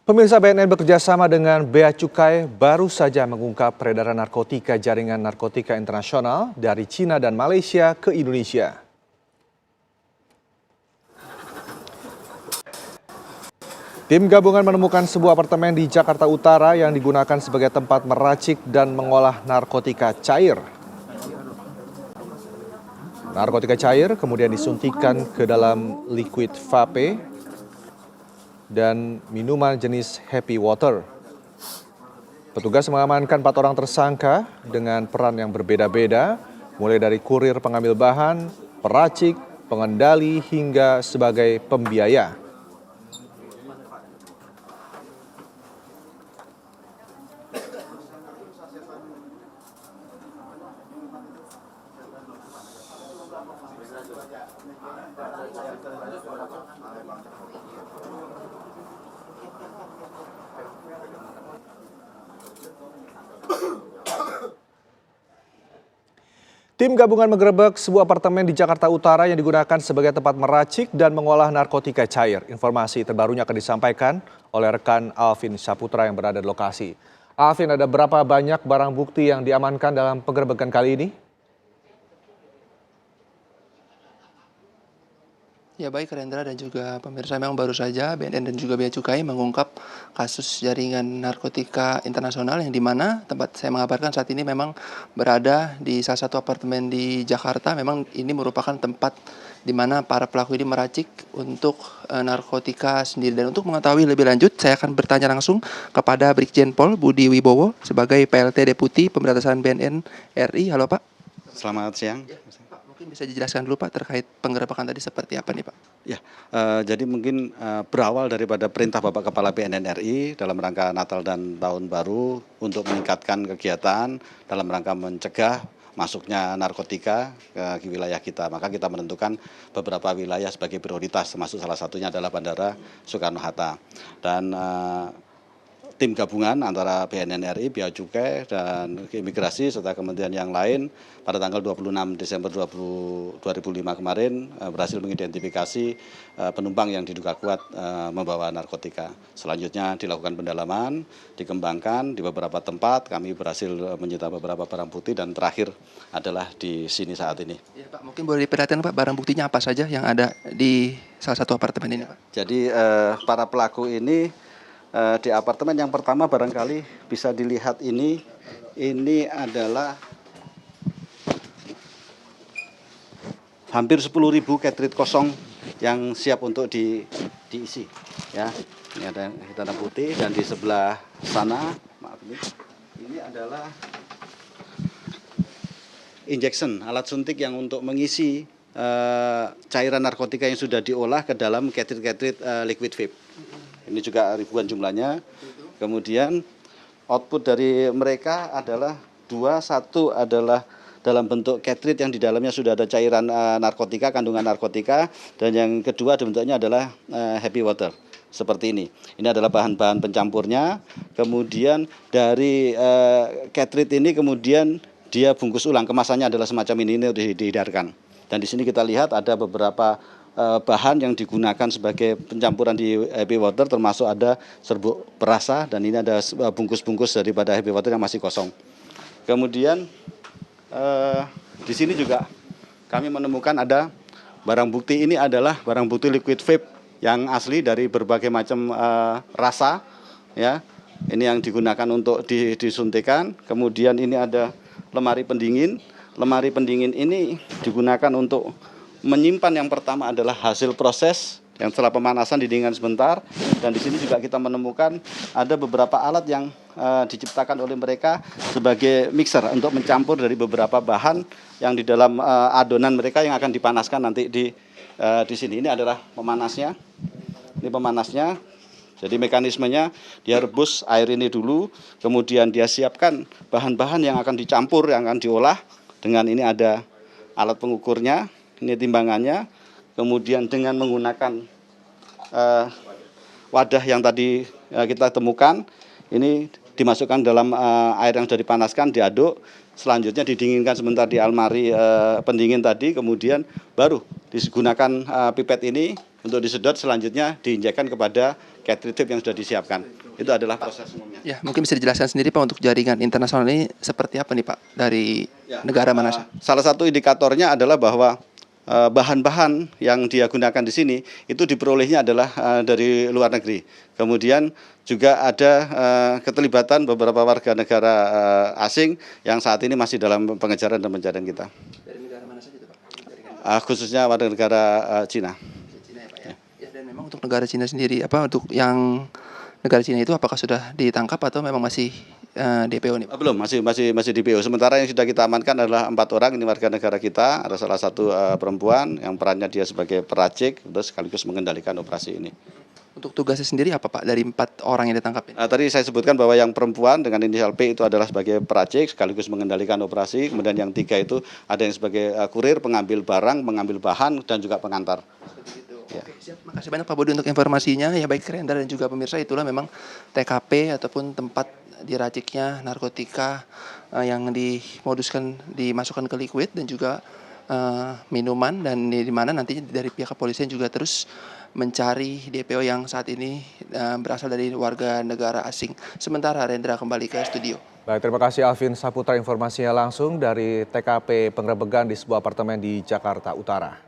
Pemirsa, BNN bekerjasama dengan Bea Cukai baru saja mengungkap peredaran narkotika jaringan narkotika internasional dari Cina dan Malaysia ke Indonesia. Tim gabungan menemukan sebuah apartemen di Jakarta Utara yang digunakan sebagai tempat meracik dan mengolah narkotika cair. Narkotika cair kemudian disuntikan ke dalam liquid vape dan minuman jenis Happy Water. Petugas mengamankan 4 orang tersangka dengan peran yang berbeda-beda, mulai dari kurir pengambil bahan, peracik, pengendali, hingga sebagai pembiaya. Tim gabungan menggerebek sebuah apartemen di Jakarta Utara yang digunakan sebagai tempat meracik dan mengolah narkotika cair. Informasi terbarunya akan disampaikan oleh rekan Alvin Saputra yang berada di lokasi. Alvin, ada berapa banyak barang bukti yang diamankan dalam penggerebekan kali ini? Ya baik Rendra dan juga pemirsa, memang baru saja BNN dan juga Bea Cukai mengungkap kasus jaringan narkotika internasional yang dimana tempat saya mengabarkan saat ini memang berada di salah satu apartemen di Jakarta. Memang ini merupakan tempat di mana para pelaku ini meracik untuk narkotika sendiri. Dan untuk mengetahui lebih lanjut, saya akan bertanya langsung kepada Brigjen Pol Budi Wibowo sebagai PLT Deputi Pemberantasan BNN RI. Halo Pak. Selamat siang. Pak, mungkin bisa dijelaskan dulu Pak terkait penggerebekan tadi seperti apa nih Pak? Ya, jadi mungkin berawal daripada perintah Bapak Kepala BNN RI dalam rangka Natal dan Tahun Baru untuk meningkatkan kegiatan dalam rangka mencegah masuknya narkotika ke wilayah kita. Maka kita menentukan beberapa wilayah sebagai prioritas, termasuk salah satunya adalah Bandara Soekarno-Hatta. Dan tim gabungan antara BNN RI, Bea Cukai, dan Imigrasi serta kementerian yang lain pada tanggal 26 Desember 2005 kemarin berhasil mengidentifikasi penumpang yang diduga kuat membawa narkotika. Selanjutnya dilakukan pendalaman, dikembangkan di beberapa tempat, kami berhasil menyita beberapa barang bukti dan terakhir adalah di sini saat ini. Ya Pak, mungkin boleh diperhatikan Pak, barang buktinya apa saja yang ada di salah satu apartemen ini Pak? Jadi para pelaku ini di apartemen yang pertama barangkali bisa dilihat ini adalah hampir 10.000 cartridge kosong yang siap untuk diisi. Ya, ini ada hitam putih dan di sebelah sana, maaf ini adalah injection, alat suntik yang untuk mengisi cairan narkotika yang sudah diolah ke dalam cartridge liquid vape. Ini juga ribuan jumlahnya. Kemudian output dari mereka adalah satu adalah dalam bentuk cartridge yang di dalamnya sudah ada cairan narkotika, kandungan narkotika, dan yang kedua bentuknya adalah Happy Water seperti ini. Ini adalah bahan-bahan pencampurnya. Kemudian dari cartridge ini kemudian dia bungkus ulang, kemasannya adalah semacam ini diedarkan. Dan di sini kita lihat ada beberapa bahan yang digunakan sebagai pencampuran di Happy Water, termasuk ada serbuk perasa dan ini ada bungkus-bungkus daripada Happy Water yang masih kosong. Kemudian di sini juga kami menemukan ada barang bukti, ini adalah barang bukti liquid vape yang asli dari berbagai macam rasa, ya. Ini yang digunakan untuk disuntikan. Kemudian ini ada lemari pendingin. Lemari pendingin ini digunakan untuk menyimpan, yang pertama adalah hasil proses yang setelah pemanasan didinginkan sebentar, dan di sini juga kita menemukan ada beberapa alat yang diciptakan oleh mereka sebagai mixer untuk mencampur dari beberapa bahan yang di dalam adonan mereka yang akan dipanaskan nanti di sini. Ini adalah pemanasnya. Ini pemanasnya. Jadi mekanismenya dia rebus air ini dulu, kemudian dia siapkan bahan-bahan yang akan dicampur, yang akan diolah. Dengan ini ada alat pengukurnya. Ini timbangannya, kemudian dengan menggunakan wadah yang tadi kita temukan, ini dimasukkan dalam air yang sudah dipanaskan, diaduk, selanjutnya didinginkan sebentar di almari pendingin tadi, kemudian baru digunakan pipet ini untuk disedot, selanjutnya diinjekkan kepada cartridge vape yang sudah disiapkan. Itu adalah proses umumnya. Ya, mungkin bisa dijelaskan sendiri Pak untuk jaringan internasional ini seperti apa nih Pak dari negara mana sih? Salah satu indikatornya adalah bahwa bahan-bahan yang dia gunakan di sini itu diperolehnya adalah dari luar negeri. Kemudian juga ada keterlibatan beberapa warga negara asing yang saat ini masih dalam pengejaran dan pencarian kita. Dari negara mana saja itu Pak? Khususnya warga negara Cina. Cina ya Pak ya. Ya, dan memang untuk negara Cina sendiri untuk yang negara Cina itu apakah sudah ditangkap atau memang masih DPO nih Pak? Belum, masih DPO. Sementara yang sudah kita amankan adalah 4 orang, ini warga negara kita. Ada salah satu perempuan yang perannya dia sebagai peracik, terus sekaligus mengendalikan operasi ini. Untuk tugasnya sendiri apa Pak dari 4 orang yang ditangkap ini? Tadi saya sebutkan bahwa yang perempuan dengan inisial P itu adalah sebagai peracik sekaligus mengendalikan operasi. Kemudian yang 3 itu ada yang sebagai kurir, pengambil barang, mengambil bahan, dan juga pengantar. Ya. Oke, siap. Makasih banyak Pak Budi untuk informasinya. Ya baik Rendra dan juga pemirsa, itulah memang TKP ataupun tempat diraciknya narkotika yang dimoduskan dimasukkan ke liquid dan juga minuman, dan di mana nantinya dari pihak kepolisian juga terus mencari DPO yang saat ini berasal dari warga negara asing. Sementara Rendra kembali ke studio. Baik, terima kasih Alvin Saputra informasinya langsung dari TKP penggerebekan di sebuah apartemen di Jakarta Utara.